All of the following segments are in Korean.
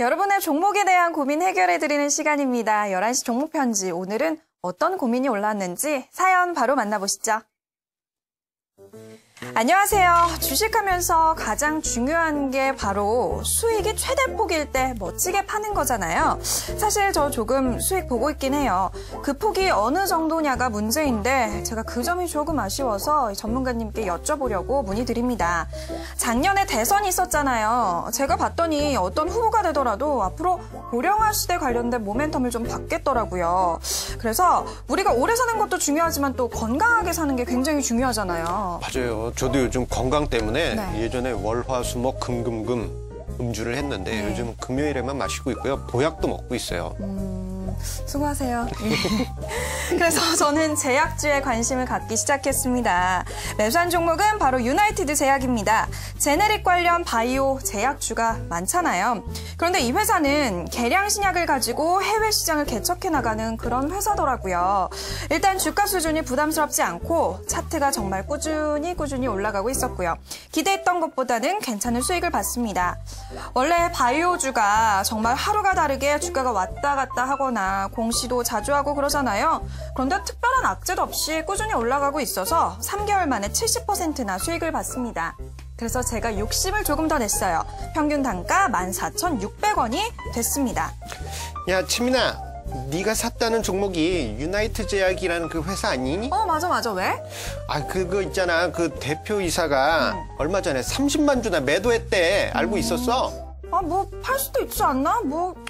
여러분의 종목에 대한 고민 해결해드리는 시간입니다. 11시 종목 편지. 오늘은 어떤 고민이 올라왔는지 사연 바로 만나보시죠. 안녕하세요. 주식하면서 가장 중요한 게 바로 수익이 최대폭일 때 멋지게 파는 거잖아요. 사실 저 조금 수익 보고 있긴 해요. 그 폭이 어느 정도냐가 문제인데 제가 그 점이 조금 아쉬워서 전문가님께 여쭤보려고 문의드립니다. 작년에 대선이 있었잖아요. 제가 봤더니 어떤 후보가 되더라도 앞으로 고령화 시대 관련된 모멘텀을 좀 받겠더라고요. 그래서 우리가 오래 사는 것도 중요하지만 또 건강하게 사는 게 굉장히 중요하잖아요. 맞아요. 저도 요즘 건강 때문에 예전에 월화수목 금금금 음주를 했는데 요즘은 금요일에만 마시고 있고요. 보약도 먹고 있어요. 수고하세요. 그래서 저는 제약주에 관심을 갖기 시작했습니다. 매수한 종목은 바로 유나이티드 제약입니다. 제네릭 관련 바이오 제약주가 많잖아요. 그런데 이 회사는 계량 신약을 가지고 해외 시장을 개척해 나가는 그런 회사더라고요. 일단 주가 수준이 부담스럽지 않고 차트가 정말 꾸준히 올라가고 있었고요. 기대했던 것보다는 괜찮은 수익을 봤습니다. 원래 바이오주가 정말 하루가 다르게 주가가 왔다 갔다 하거나 공시도 자주 하고 그러잖아요. 그런데 특별한 악재도 없이 꾸준히 올라가고 있어서 3개월 만에 70%나 수익을 봤습니다. 그래서 제가 욕심을 조금 더 냈어요. 평균 단가 14,600원이 됐습니다. 야, 치민아, 네가 샀다는 종목이 유나이트 제약이라는 그 회사 아니니? 맞아. 왜? 아, 그거 있잖아. 그 대표이사가 얼마 전에 30만 주나 매도했대. 알고 있었어? 뭐 팔 수도 있지 않나?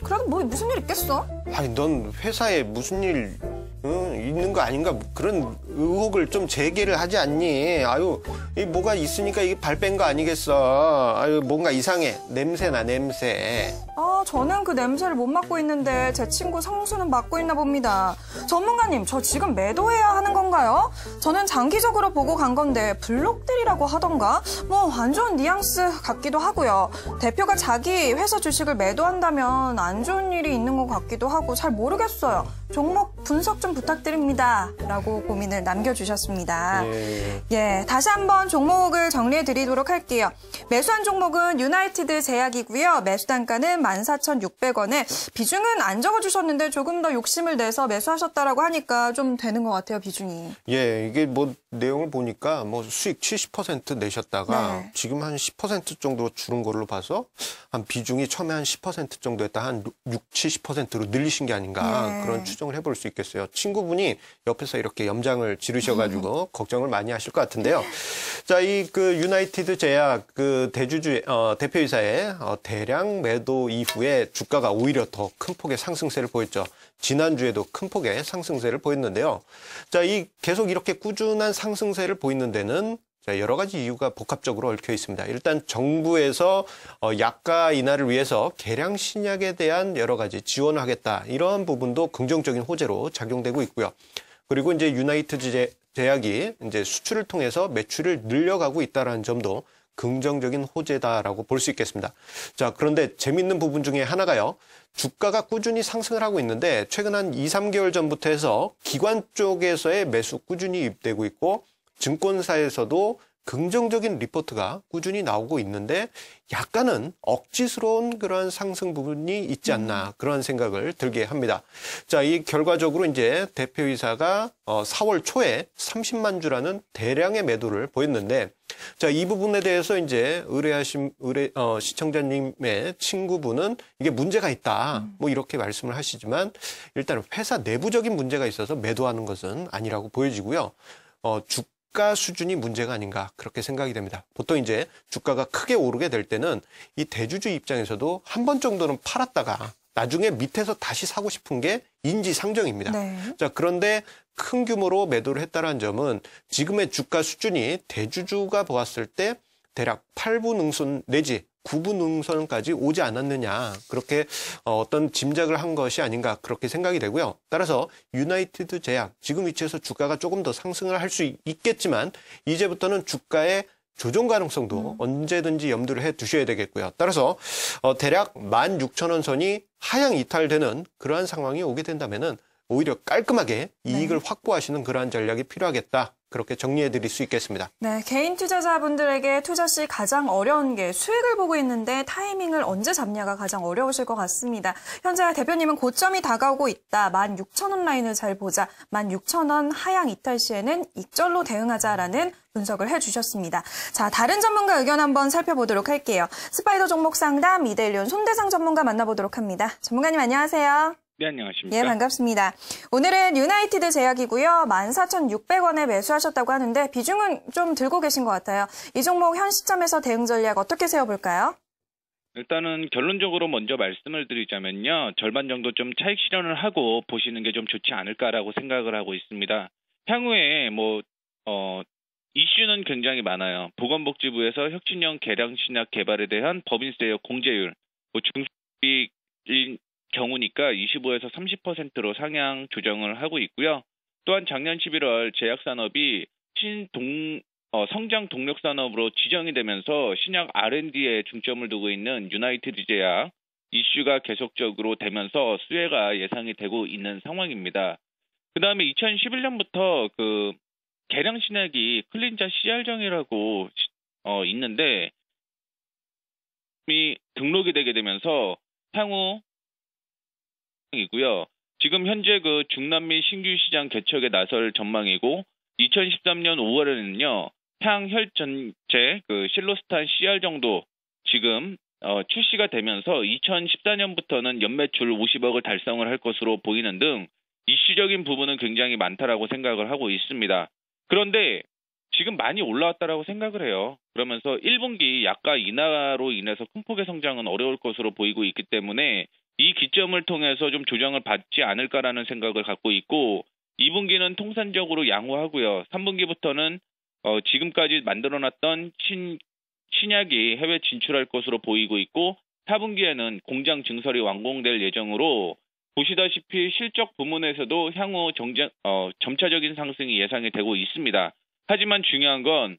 그래도 무슨 일 있겠어? 아니, 넌 회사에 무슨 일 있는 거 아닌가? 그런 의혹을 좀 제기를 하지 않니? 아유, 이 뭐가 있으니까 이게 발 뺀 거 아니겠어? 아유, 뭔가 이상해. 냄새나, 냄새. 저는 그 냄새를 못 맡고 있는데 제 친구 성수는 맡고 있나 봅니다. 전문가님, 저 지금 매도해야 하는 건가요? 저는 장기적으로 보고 간 건데 블록들이라고 하던가? 안 좋은 뉘앙스 같기도 하고요. 대표가 자기 회사 주식을 매도한다면 안 좋은 일이 있는 것 같기도 하고 잘 모르겠어요. 종목 분석 좀 부탁드립니다. 라고 고민을 남겨주셨습니다. 다시 한번 종목을 정리해드리도록 할게요. 매수한 종목은 유나이티드 제약이고요. 매수 단가는 14,600원에 비중은 안 적어주셨는데 조금 더 욕심을 내서 매수하셨다라고 하니까 좀 되는 것 같아요, 비중이. 이게 내용을 보니까 수익 70% 내셨다가 지금 한 10% 정도 줄은 걸로 봐서 한 비중이 처음에 한 10% 정도였다 한 70%로 늘리신 게 아닌가 그런 추정을 해볼 수 있겠어요. 친구분이 옆에서 이렇게 염장을 지르셔가지고 걱정을 많이 하실 것 같은데요. 자, 그 유나이티드 제약 그 대표이사의 대량 매도 이후에 주가가 오히려 더 큰 폭의 상승세를 보였죠. 지난주에도 큰 폭의 상승세를 보였는데요. 자, 계속 이렇게 꾸준한 상승세를 보이는 데는 여러 가지 이유가 복합적으로 얽혀 있습니다. 일단 정부에서 약가 인하를 위해서 계량 신약에 대한 여러 가지 지원을 하겠다. 이러한 부분도 긍정적인 호재로 작용되고 있고요. 그리고 이제 유나이티드 제약이 이제 수출을 통해서 매출을 늘려가고 있다는 점도 긍정적인 호재다라고 볼 수 있겠습니다. 자, 그런데 재밌는 부분 중에 하나가요. 주가가 꾸준히 상승을 하고 있는데 최근 한 2, 3개월 전부터 해서 기관 쪽에서의 매수 꾸준히 유입되고 있고 증권사에서도 긍정적인 리포트가 꾸준히 나오고 있는데 약간은 억지스러운 그런 상승 부분이 있지 않나 그런 생각을 들게 합니다. 자, 이 결과적으로 이제 대표이사가 4월 초에 30만 주라는 대량의 매도를 보였는데 자, 이 부분에 대해서 이제 시청자님의 친구분은 이게 문제가 있다. 이렇게 말씀을 하시지만 일단 회사 내부적인 문제가 있어서 매도하는 것은 아니라고 보여지고요. 주가 수준이 문제가 아닌가 그렇게 생각이 됩니다. 보통 이제 주가가 크게 오르게 될 때는 이 대주주 입장에서도 한 번 정도는 팔았다가 나중에 밑에서 다시 사고 싶은 게 인지상정입니다. 자, 그런데 큰 규모로 매도를 했다는 점은 지금의 주가 수준이 대주주가 보았을 때 대략 8분 응선 내지 9분 응선까지 오지 않았느냐 그렇게 어떤 짐작을 한 것이 아닌가 그렇게 생각이 되고요. 따라서 유나이티드 제약 지금 위치에서 주가가 조금 더 상승을 할 수 있겠지만 이제부터는 주가의 조정 가능성도 언제든지 염두를 해 두셔야 되겠고요. 따라서 대략 16,000원 선이 하향 이탈되는 그러한 상황이 오게 된다면은 오히려 깔끔하게 이익을 확보하시는 그러한 전략이 필요하겠다. 그렇게 정리해드릴 수 있겠습니다. 네, 개인 투자자분들에게 투자 시 가장 어려운 게 수익을 보고 있는데 타이밍을 언제 잡냐가 가장 어려우실 것 같습니다. 현재 대표님은 고점이 다가오고 있다. 16,000원 라인을 잘 보자. 16,000원 하향 이탈 시에는 익절로 대응하자라는 분석을 해주셨습니다. 자, 다른 전문가 의견 한번 살펴보도록 할게요. 스파이더 종목 상담 이데일리온 손대상 전문가 만나보도록 합니다. 전문가님 안녕하세요. 네, 안녕하십니까. 예, 반갑습니다. 오늘은 유나이티드 제약이고요. 14,600원에 매수하셨다고 하는데 비중은 좀 들고 계신 것 같아요. 이 종목 현 시점에서 대응 전략 어떻게 세워볼까요? 일단은 결론적으로 먼저 말씀을 드리자면요. 절반 정도 좀 차익 실현을 하고 보시는 게 좀 좋지 않을까라고 생각을 하고 있습니다. 향후에 이슈는 굉장히 많아요. 보건복지부에서 혁신형 계량 신약 개발에 대한 법인세 공제율, 중소기업인 경우니까 25에서 30%로 상향 조정을 하고 있고요. 또한 작년 11월 제약산업이 성장 동력 산업으로 지정이 되면서 신약 R&D에 중점을 두고 있는 유나이티드 제약 이슈가 계속적으로 되면서 수혜가 예상이 되고 있는 상황입니다. 그 다음에 2011년부터 그 계량 신약이 클린자 CR정이라고 있는데 등록이 되게 되면서 향후 이고요. 지금 현재 그 중남미 신규 시장 개척에 나설 전망이고 2013년 5월에는요. 향혈전제 그 실로스탄 CR 정도 지금 출시가 되면서 2014년부터는 연매출 50억을 달성을 할 것으로 보이는 등 이슈적인 부분은 굉장히 많다라고 생각을 하고 있습니다. 그런데 지금 많이 올라왔다라고 생각을 해요. 그러면서 1분기 약가 인하로 인해서 큰 폭의 성장은 어려울 것으로 보이고 있기 때문에 이 기점을 통해서 좀 조정을 받지 않을까라는 생각을 갖고 있고 2분기는 통산적으로 양호하고요. 3분기부터는 지금까지 만들어놨던 신약이 해외 진출할 것으로 보이고 있고 4분기에는 공장 증설이 완공될 예정으로 보시다시피 실적 부문에서도 향후 점차적인 상승이 예상이 되고 있습니다. 하지만 중요한 건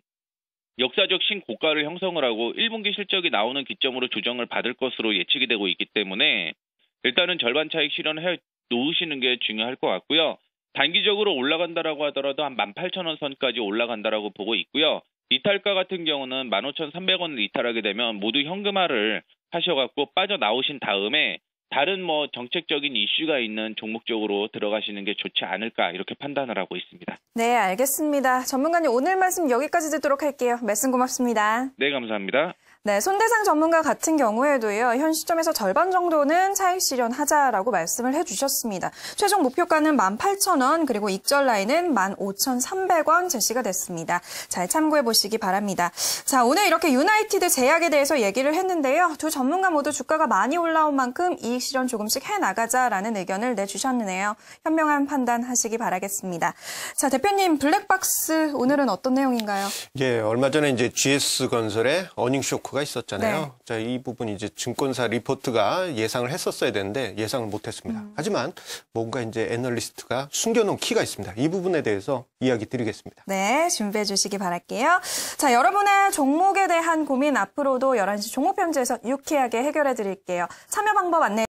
역사적 신고가를 형성을 하고 1분기 실적이 나오는 기점으로 조정을 받을 것으로 예측이 되고 있기 때문에 일단은 절반 차익 실현해 놓으시는 게 중요할 것 같고요. 단기적으로 올라간다라고 하더라도 한 18,000원 선까지 올라간다라고 보고 있고요. 이탈가 같은 경우는 15,300원을 이탈하게 되면 모두 현금화를 하셔갖고 빠져나오신 다음에 다른 정책적인 이슈가 있는 종목 쪽으로 들어가시는 게 좋지 않을까 이렇게 판단을 하고 있습니다. 네, 알겠습니다. 전문가님 오늘 말씀 여기까지 듣도록 할게요. 말씀 고맙습니다. 네, 감사합니다. 네, 손대상 전문가 같은 경우에도요. 현 시점에서 절반 정도는 차익 실현하자라고 말씀을 해주셨습니다. 최종 목표가는 18,000원 그리고 익절 라인은 15,300원 제시가 됐습니다. 잘 참고해 보시기 바랍니다. 자, 오늘 이렇게 유나이티드 제약에 대해서 얘기를 했는데요. 두 전문가 모두 주가가 많이 올라온 만큼 이익 실현 조금씩 해나가자라는 의견을 내주셨네요. 현명한 판단하시기 바라겠습니다. 자, 대표님 블랙박스 오늘은 어떤 내용인가요? 예, 얼마 전에 이제 GS건설의 어닝 쇼크가 있었잖아요. 네. 자, 이 부분 이제 증권사 리포트가 예상을 했었어야 되는데 예상을 못했습니다. 하지만 뭔가 이제 애널리스트가 숨겨놓은 키가 있습니다. 이 부분에 대해서 이야기 드리겠습니다. 네, 준비해 주시기 바랄게요. 자, 여러분의 종목에 대한 고민 앞으로도 11시 종목편지에서 유쾌하게 해결해 드릴게요. 참여 방법 안내